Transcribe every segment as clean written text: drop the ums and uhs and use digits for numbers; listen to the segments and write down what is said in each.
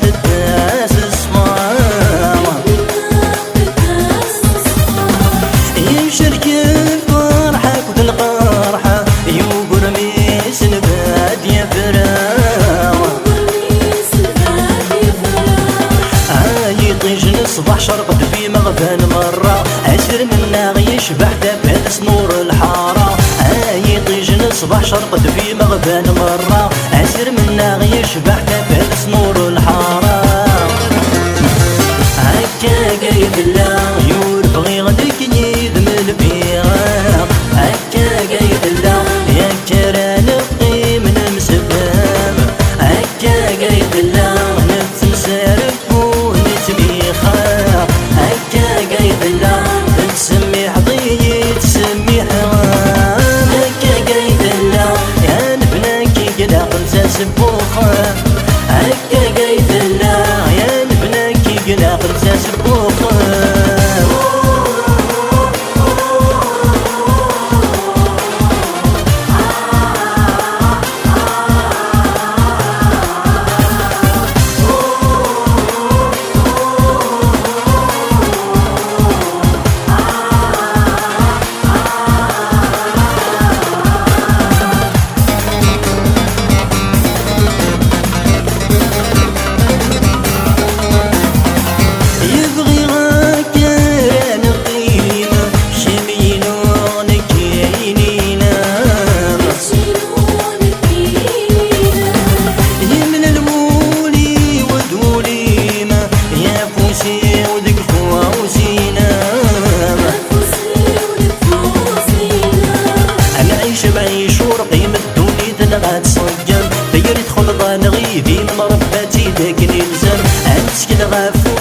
تداس الصمام يشرك فرحك وتلقرحة يوقر ميس نبات يا فراوة يطيج نصبح شرقد في مغفان مرة أسر منا يشبح دبات نور الحارة يطيج نصبح شرقد في مغفان مرة أسر منا يشبح دبات نور الحارة هكا قايد الله يورفغي غدك يدمل فيها هكا قايد الله يا كرانقي من مسبام هكا قايد الله نتمسارف ونتبيخا هكا قايد الله تسمي حضي تسمي حرام هكا قايد الله يا نبناكي كدا قلت سبوخا هكا قايد الله يا نبناكي كدا قلت سبوخا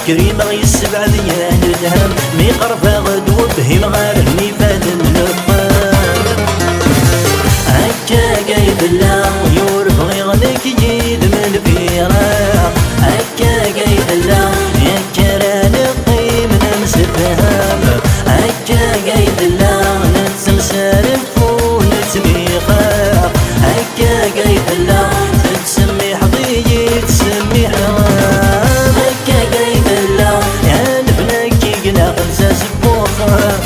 كريم غيسبع ذيان الدهم مي قرفة غدو بهم غارني فاد النفار هكا قايد الله يورفغي غنك يد من الفراق هكا قايد الله يا كرانقي من مسفهم هكا قايد الله نتسمسارف ونتبيخاق هكا قايد الله تسمي حضي تسمي حرام هكا قايد الله يا نبناكي قنا قنسى سبوخا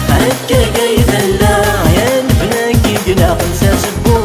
هكا قايد الله يا نبناكي قنا قنسى سبوخا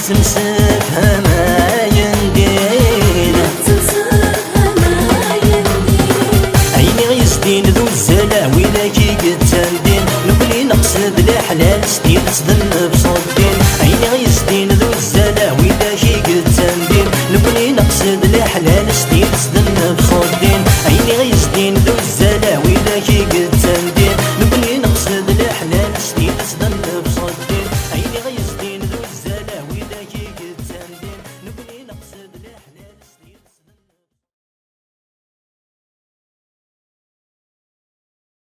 تمسكها ما يندين عيني غيسدين ذو الزلع ويلاكي قد تندين نبلي نقصد الحلال ستين تصدن